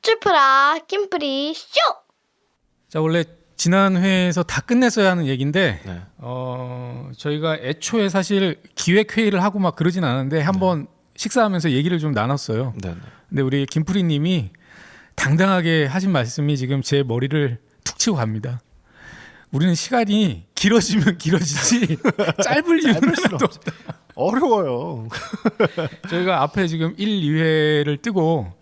쭈프라 김프리 쇼! 자, 원래 지난 회에서 다 끝냈어야 하는 얘기인데 네. 저희가 애초에 사실 기획회의를 하고 막 그러진 않았는데 한번 식사하면서 얘기를 좀 나눴어요. 네. 근데 우리 김프리님이 당당하게 하신 말씀이 지금 제 머리를 툭 치고 갑니다. 우리는 시간이 길어지면 길어지지 짧을 이유는 하나도 없다. 어려워요. 저희가 앞에 지금 1, 2회를 뜨고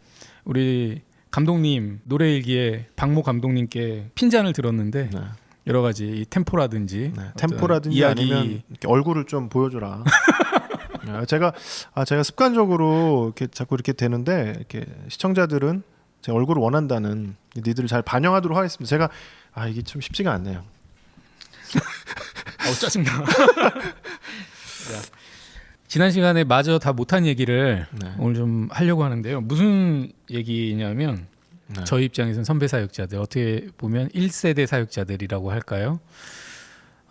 우리 감독님 노래일기에 박모 감독님께 핀잔을 들었는데 네. 여러 가지 이 템포라든지 템포라든지 이야기 아니면 이렇게 얼굴을 좀 보여줘라. 제가 습관적으로 이렇게 자꾸 이렇게 되는데 이렇게 시청자들은 제 얼굴을 원한다는 니들을 잘 반영하도록 하겠습니다. 제가 이게 좀 쉽지가 않네요. 짜증나. 지난 시간에 마저 다 못한 얘기를 오늘 좀 하려고 하는데요. 무슨 얘기냐면 저희 입장에서는 선배 사역자들, 어떻게 보면 1세대 사역자들이라고 할까요?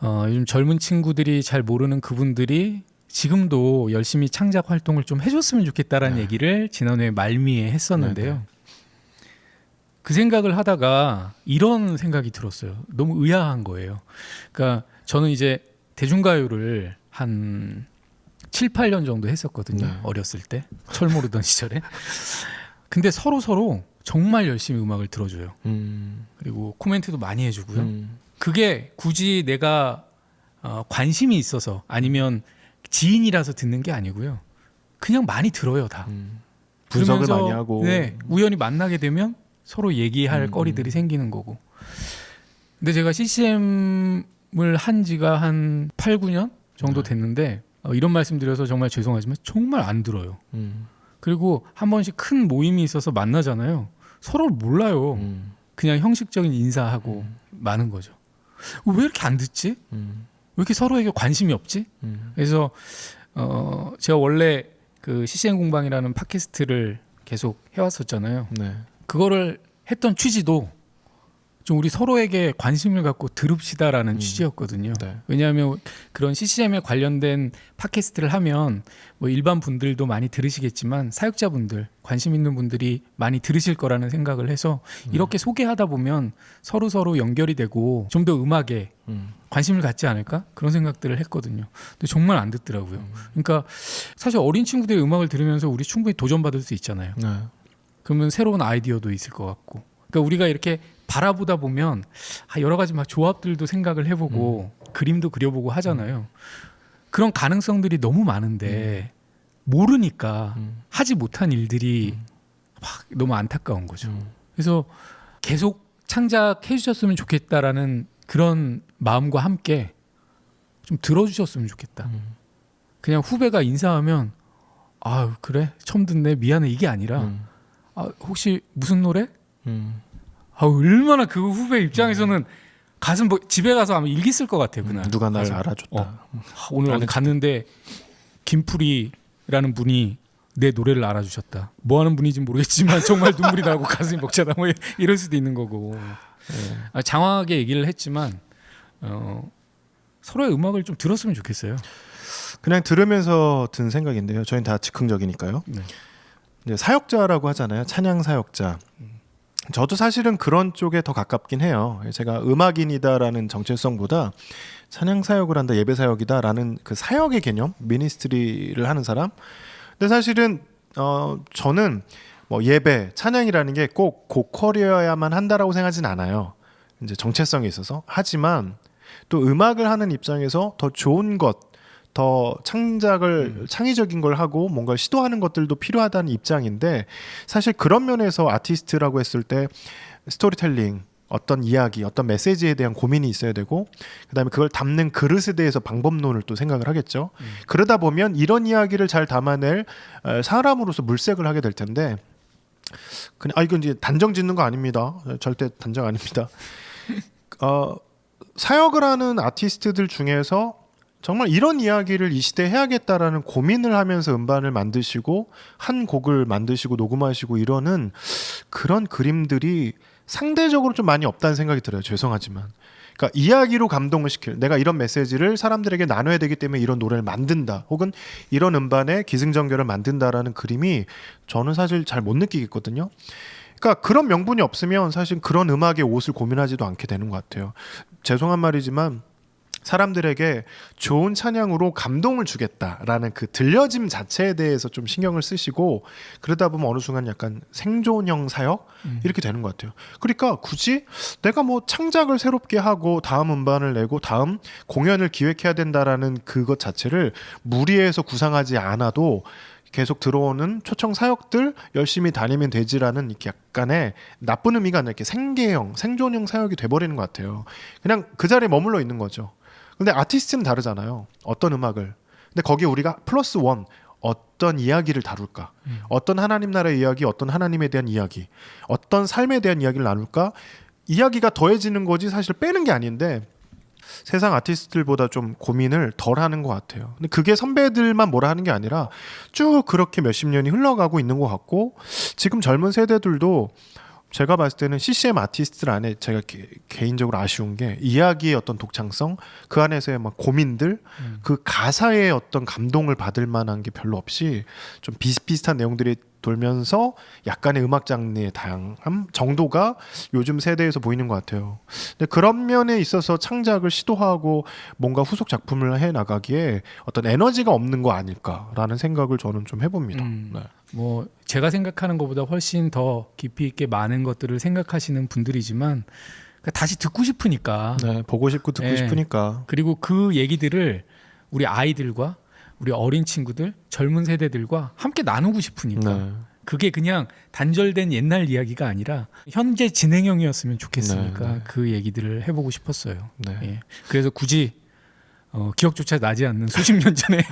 요즘 젊은 친구들이 잘 모르는 그분들이 지금도 열심히 창작 활동을 좀 해줬으면 좋겠다라는 얘기를 지난해 말미에 했었는데요. 그 생각을 하다가 이런 생각이 들었어요. 너무 의아한 거예요. 그러니까 저는 이제 대중가요를 한 7, 8년 정도 했었거든요. 어렸을 때. 철 모르던 시절에. 근데 서로 정말 열심히 음악을 들어줘요. 그리고 코멘트도 많이 해주고요. 그게 굳이 내가 관심이 있어서 아니면 지인이라서 듣는 게 아니고요. 그냥 많이 들어요, 다. 분석을 그러면서, 많이 하고. 네, 우연히 만나게 되면 서로 얘기할 거리들이 생기는 거고. 근데 제가 CCM을 한 지가 한 8, 9년 정도 됐는데 이런 말씀 드려서 정말 죄송하지만 정말 안 들어요. 그리고 한 번씩 큰 모임이 있어서 만나잖아요. 서로를 몰라요. 그냥 형식적인 인사하고 마는 거죠. 왜 이렇게 안 듣지? 왜 이렇게 서로에게 관심이 없지? 그래서 제가 원래 그 CCM 공방이라는 팟캐스트를 계속 해왔었잖아요. 네. 그거를 했던 취지도 좀 우리 서로에게 관심을 갖고 들읍시다라는 취지였거든요. 네. 왜냐하면 그런 CCM에 관련된 팟캐스트를 하면 뭐 일반 분들도 많이 들으시겠지만 사역자분들, 관심 있는 분들이 많이 들으실 거라는 생각을 해서 이렇게 소개하다 보면 서로 연결이 되고 좀 더 음악에 관심을 갖지 않을까? 그런 생각들을 했거든요. 근데 정말 안 듣더라고요. 그러니까 사실 어린 친구들이 음악을 들으면서 우리 충분히 도전받을 수 있잖아요. 네. 그러면 새로운 아이디어도 있을 것 같고. 그러니까 우리가 이렇게 바라보다 보면 여러 가지 막 조합들도 생각을 해보고 그림도 그려보고 하잖아요. 그런 가능성들이 너무 많은데 모르니까 하지 못한 일들이 막 너무 안타까운 거죠. 그래서 계속 창작해 주셨으면 좋겠다라는 그런 마음과 함께 좀 들어주셨으면 좋겠다. 그냥 후배가 인사하면 그래? 처음 듣네. 미안해. 이게 아니라 혹시 무슨 노래? 얼마나 그 후배 입장에서는 가슴 집에 가서 아마 일기 쓸 것 같아요. 그날 누가 나를 알아줬다. 오늘 어디 갔는데 김프리라는 분이 내 노래를 알아주셨다. 뭐 하는 분인지 모르겠지만 정말 눈물이 나고 가슴이 벅차다. 뭐 이럴 수도 있는 거고. 장황하게 얘기를 했지만 서로의 음악을 좀 들었으면 좋겠어요. 그냥 들으면서 든 생각인데요. 저희는 다 즉흥적이니까요. 네. 이제 사역자라고 하잖아요. 찬양 사역자. 저도 사실은 그런 쪽에 더 가깝긴 해요. 제가 음악인이다라는 정체성보다 찬양 사역을 한다, 예배 사역이다라는 그 사역의 개념, 미니스트리를 하는 사람. 근데 사실은 저는 뭐 예배, 찬양이라는 게 꼭 고퀄이어야만 한다라고 생각하진 않아요. 이제 정체성에 있어서. 하지만 또 음악을 하는 입장에서 더 좋은 것, 더 창의적인 걸 하고 뭔가 시도하는 것들도 필요하다는 입장인데, 사실 그런 면에서 아티스트라고 했을 때 스토리텔링, 어떤 이야기, 어떤 메시지에 대한 고민이 있어야 되고, 그다음에 그걸 담는 그릇에 대해서 방법론을 또 생각을 하겠죠. 그러다 보면 이런 이야기를 잘 담아낼 사람으로서 물색을 하게 될 텐데, 그냥 이건 이제 단정 짓는 거 아닙니다. 절대 단정 아닙니다. 사역을 하는 아티스트들 중에서 정말 이런 이야기를 이 시대에 해야겠다라는 고민을 하면서 음반을 만드시고 한 곡을 만드시고 녹음하시고 이러는 그런 그림들이 상대적으로 좀 많이 없다는 생각이 들어요. 죄송하지만. 그러니까 이야기로 감동을 시킬, 내가 이런 메시지를 사람들에게 나눠야 되기 때문에 이런 노래를 만든다, 혹은 이런 음반에 기승전결을 만든다라는 그림이 저는 사실 잘 못 느끼겠거든요. 그러니까 그런 명분이 없으면 사실 그런 음악의 옷을 고민하지도 않게 되는 것 같아요. 죄송한 말이지만 사람들에게 좋은 찬양으로 감동을 주겠다라는 그 들려짐 자체에 대해서 좀 신경을 쓰시고 그러다 보면 어느 순간 약간 생존형 사역 이렇게 되는 것 같아요. 그러니까 굳이 내가 뭐 창작을 새롭게 하고 다음 음반을 내고 다음 공연을 기획해야 된다라는 그것 자체를 무리해서 구상하지 않아도 계속 들어오는 초청 사역들 열심히 다니면 되지라는 이렇게 약간의 나쁜 의미가 아니라 이렇게 생존형 사역이 돼버리는 것 같아요. 그냥 그 자리에 머물러 있는 거죠. 근데 아티스트는 다르잖아요. 어떤 음악을. 근데 거기에 우리가 플러스 원 어떤 이야기를 다룰까? 어떤 하나님 나라의 이야기, 어떤 하나님에 대한 이야기, 어떤 삶에 대한 이야기를 나눌까? 이야기가 더해지는 거지 사실 빼는 게 아닌데 세상 아티스트들보다 좀 고민을 덜 하는 것 같아요. 근데 그게 선배들만 뭐라 하는 게 아니라 쭉 그렇게 몇십 년이 흘러가고 있는 것 같고 지금 젊은 세대들도 제가 봤을 때는 CCM 아티스트들 안에 제가 개인적으로 아쉬운 게 이야기의 어떤 독창성, 그 안에서의 막 고민들, 그 가사의 어떤 감동을 받을 만한 게 별로 없이 좀 비슷비슷한 내용들이 돌면서 약간의 음악 장르의 다양함 정도가 요즘 세대에서 보이는 것 같아요. 근데 그런 면에 있어서 창작을 시도하고 뭔가 후속 작품을 해 나가기에 어떤 에너지가 없는 거 아닐까라는 생각을 저는 좀 해봅니다. 네. 뭐 제가 생각하는 것보다 훨씬 더 깊이 있게 많은 것들을 생각하시는 분들이지만 다시 듣고 싶으니까. 네, 보고 싶고 듣고 싶으니까. 그리고 그 얘기들을 우리 아이들과 우리 어린 친구들, 젊은 세대들과 함께 나누고 싶으니까. 네. 그게 그냥 단절된 옛날 이야기가 아니라 현재 진행형이었으면 좋겠으니까 그 얘기들을 해보고 싶었어요. 예. 그래서 굳이 기억조차 나지 않는 수십 년 전의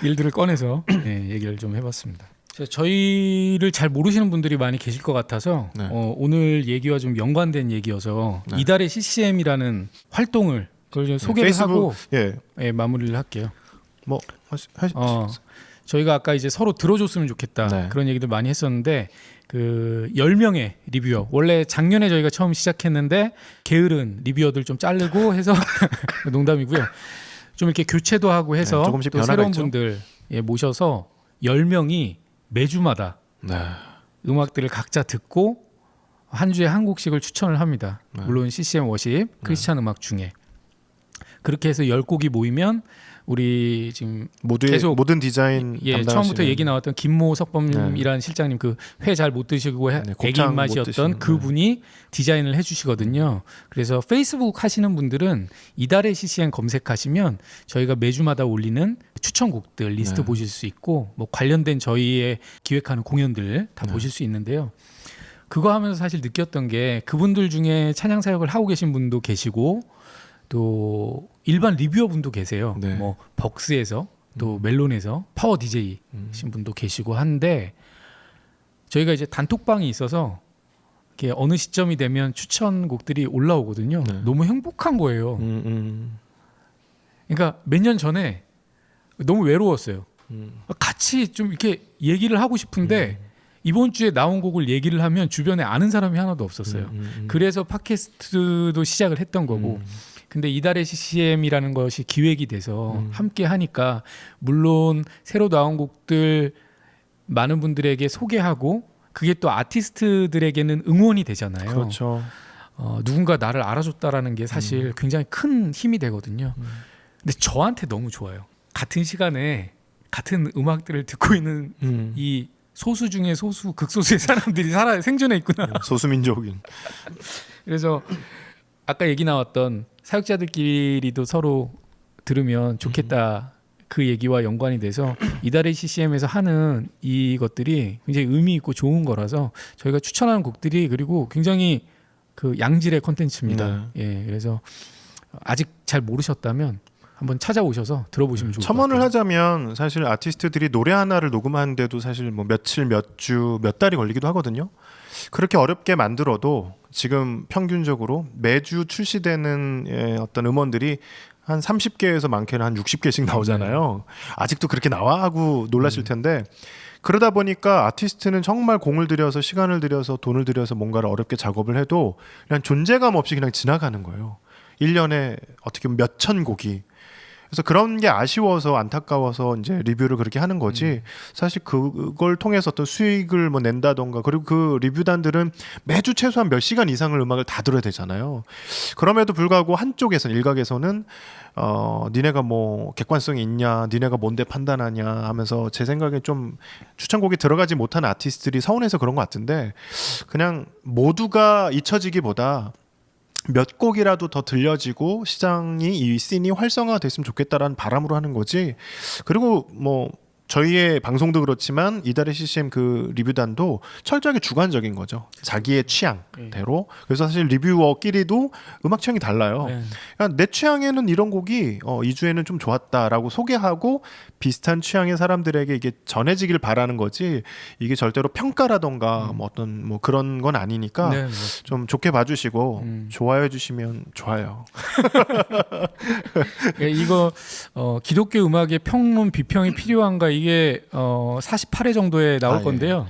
일들을 꺼내서 얘기를 좀 해봤습니다. 저희를 잘 모르시는 분들이 많이 계실 것 같아서 오늘 얘기와 좀 연관된 얘기여서 이달의 CCM이라는 활동을 그걸 좀 소개를 하고 마무리를 할게요. 뭐 저희가 아까 이제 서로 들어줬으면 좋겠다 그런 얘기들 많이 했었는데 그 10명의 리뷰어 원래 작년에 저희가 처음 시작했는데 게으른 리뷰어들 좀 자르고 해서 농담이고요. 좀 이렇게 교체도 하고 해서 또 새로운 있죠. 분들 모셔서 10명이 매주마다 음악들을 각자 듣고 한 주에 한 곡씩을 추천을 합니다. 물론 CCM 워십, 크리스찬 음악 중에 그렇게 해서 10곡이 모이면 우리 지금 계속 모든 디자인 처음부터 얘기 나왔던 김모 석범이라는 실장님 그 회 잘 못 드시고 애기 입맛이었던 그분이 디자인을 해주시거든요. 그래서 페이스북 하시는 분들은 이달의 CCM 검색하시면 저희가 매주마다 올리는 추천곡들 리스트 보실 수 있고 뭐 관련된 저희의 기획하는 공연들 다 보실 수 있는데요. 그거 하면서 사실 느꼈던 게 그분들 중에 찬양 사역을 하고 계신 분도 계시고 또 일반 리뷰어 분도 계세요. 뭐 벅스에서 또 멜론에서 파워 DJ신 분도 계시고 한데 저희가 이제 단톡방이 있어서 이렇게 어느 시점이 되면 추천곡들이 올라오거든요. 너무 행복한 거예요. 그러니까 몇 년 전에 너무 외로웠어요. 같이 좀 이렇게 얘기를 하고 싶은데 이번 주에 나온 곡을 얘기를 하면 주변에 아는 사람이 하나도 없었어요. 그래서 팟캐스트도 시작을 했던 거고 근데 이달의 CCM이라는 것이 기획이 돼서 함께 하니까 물론 새로 나온 곡들 많은 분들에게 소개하고 그게 또 아티스트들에게는 응원이 되잖아요. 그렇죠. 누군가 나를 알아줬다라는 게 사실 굉장히 큰 힘이 되거든요. 근데 저한테 너무 좋아요. 같은 시간에 같은 음악들을 듣고 있는 이 소수 중에 소수, 극소수의 사람들이 생존해 있구나. 소수민족인. 그래서 아까 얘기 나왔던 사역자들끼리도 서로 들으면 좋겠다 그 얘기와 연관이 돼서 이달의 CCM에서 하는 이것들이 굉장히 의미 있고 좋은 거라서 저희가 추천하는 곡들이 그리고 굉장히 그 양질의 콘텐츠입니다. 그래서 아직 잘 모르셨다면 한번 찾아오셔서 들어보시면 좋을 것 같아요. 첨언을 하자면 사실 아티스트들이 노래 하나를 녹음하는데도 사실 뭐 며칠, 몇 주, 몇 달이 걸리기도 하거든요. 그렇게 어렵게 만들어도 지금 평균적으로 매주 출시되는 어떤 음원들이 한 30개에서 많게는 한 60개씩 나오잖아요. 아직도 그렇게 나와 하고 놀라실 텐데 그러다 보니까 아티스트는 정말 공을 들여서 시간을 들여서 돈을 들여서 뭔가를 어렵게 작업을 해도 그냥 존재감 없이 그냥 지나가는 거예요. 1년에 어떻게 보면 몇천 곡이 그래서 그런 게 아쉬워서 안타까워서 이제 리뷰를 그렇게 하는 거지. 사실 그걸 통해서 어떤 수익을 뭐 낸다던가 그리고 그 리뷰단들은 매주 최소한 몇 시간 이상을 음악을 다 들어야 되잖아요. 그럼에도 불구하고 한쪽에서는 일각에서는 니네가 뭐 객관성이 있냐, 니네가 뭔데 판단하냐 하면서 제 생각에 좀 추천곡에 들어가지 못한 아티스트들이 서운해서 그런 것 같은데 그냥 모두가 잊혀지기보다 몇 곡이라도 더 들려지고 시장이 이 씬이 활성화가 됐으면 좋겠다라는 바람으로 하는 거지. 그리고 뭐 저희의 방송도 그렇지만 이달의 CCM 그 리뷰단도 철저하게 주관적인 거죠. 자기의 취향대로. 그래서 사실 리뷰어끼리도 음악 취향이 달라요. 그러니까 내 취향에는 이런 곡이 2주에는 좀 좋았다라고 소개하고 비슷한 취향의 사람들에게 이게 전해지길 바라는 거지. 이게 절대로 평가라던가 뭐 어떤 뭐 그런 건 아니니까 네, 좀 좋게 봐주시고 좋아해 주시면 좋아요. 이거 기독교 음악의 평론 비평이 필요한가 이게 48회 정도에 나올 예. 건데요.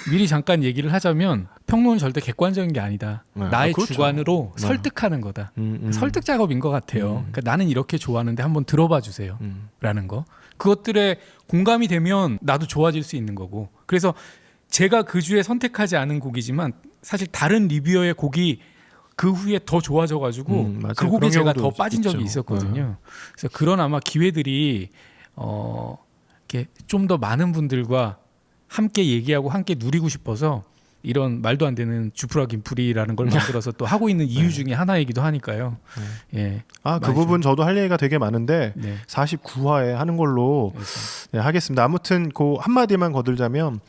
미리 잠깐 얘기를 하자면 평론은 절대 객관적인 게 아니다. 네. 나의 그렇죠. 주관으로 네. 설득하는 거다. 설득 작업인 것 같아요. 그러니까 나는 이렇게 좋아하는데 한번 들어봐 주세요. 라는 거. 그것들에 공감이 되면 나도 좋아질 수 있는 거고. 그래서 제가 그 주에 선택하지 않은 곡이지만 사실 다른 리뷰어의 곡이 그 후에 더 좋아져가지고 맞아요. 그 곡에 그런 제가 경우도 더 빠진 적이 있죠. 있었거든요. 그래서 그런 아마 기회들이 이렇게 좀 더 많은 분들과 함께 얘기하고 함께 누리고 싶어서 이런 말도 안 되는 주프라 김프리라는 걸 만들어서 또 하고 있는 이유 중에 하나이기도 하니까요. 예. 그 부분 저도 할 얘기가 되게 많은데 네. 49화에 하는 걸로 네, 하겠습니다. 아무튼 그 한마디만 거들자면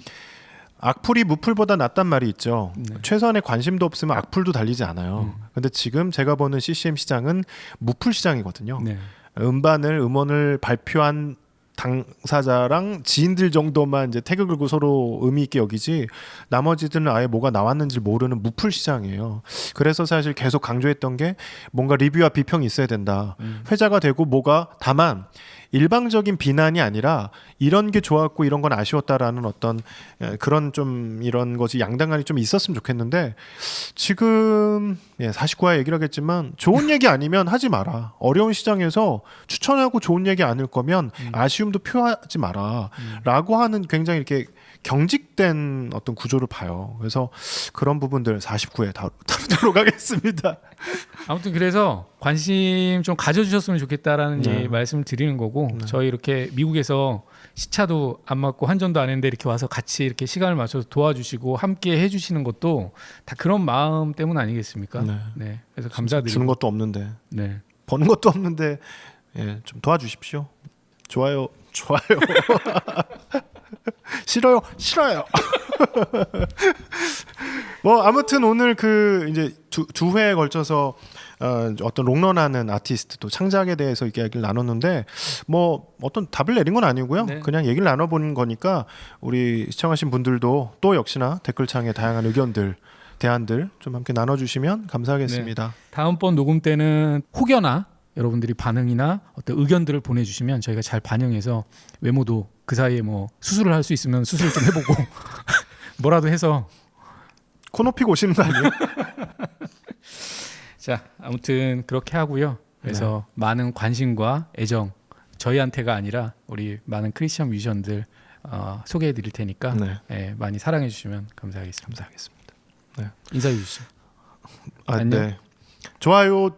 악플이 무플보다 낫단 말이 있죠. 최소한의 관심도 없으면 악플도 달리지 않아요. 근데 지금 제가 보는 CCM 시장은 무플 시장이거든요. 네. 음원을 발표한 당사자랑 지인들 정도만 이제 태그 걸고 서로 의미 있게 여기지 나머지들은 아예 뭐가 나왔는지 모르는 무풀 시장이에요. 그래서 사실 계속 강조했던 게 뭔가 리뷰와 비평이 있어야 된다. 회자가 되고 뭐가 다만 일방적인 비난이 아니라 이런 게 좋았고 이런 건 아쉬웠다라는 어떤 그런 좀 이런 것이 양당간이 좀 있었으면 좋겠는데 지금 49화 얘기를 하겠지만 좋은 얘기 아니면 하지 마라. 어려운 시장에서 추천하고 좋은 얘기 아닐 거면 아쉬움도 표하지 마라 라고 하는 굉장히 이렇게 경직된 어떤 구조를 봐요. 그래서 그런 부분들 49회 다루도록 하겠습니다. 아무튼 그래서 관심 좀 가져주셨으면 좋겠다라는 말씀을 드리는 거고 저희 이렇게 미국에서 시차도 안 맞고 환전도 안 했는데 이렇게 와서 같이 이렇게 시간을 맞춰서 도와주시고 함께 해주시는 것도 다 그런 마음 때문 아니겠습니까? 네. 그래서 감사드리고 주는 것도 없는데 네. 버는 것도 없는데 좀 도와주십시오. 좋아요. 싫어요. 뭐 아무튼 오늘 그 이제 두 회에 걸쳐서 어떤 롱런하는 아티스트 또 창작에 대해서 이야기를 나눴는데 뭐 어떤 답을 내린 건 아니고요. 네. 그냥 얘기를 나눠보는 거니까 우리 시청하신 분들도 또 역시나 댓글창에 다양한 의견들 대안들 좀 함께 나눠주시면 감사하겠습니다. 네. 다음번 녹음 때는 혹여나 여러분들이 반응이나 어떤 의견들을 보내주시면 저희가 잘 반영해서 외모도 그 사이에 뭐 수술을 할 수 있으면 수술 좀 해보고 뭐라도 해서 코 높이고 오시는 거 아니에요? 자 아무튼 그렇게 하고요. 그래서 많은 관심과 애정 저희한테가 아니라 우리 많은 크리스천 뮤지션들 소개해 드릴 테니까 많이 사랑해 주시면 감사하겠습니다. 인사해 주시죠. 안녕. 네. 좋아요.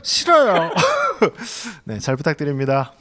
싫어요. 네, 잘 부탁드립니다.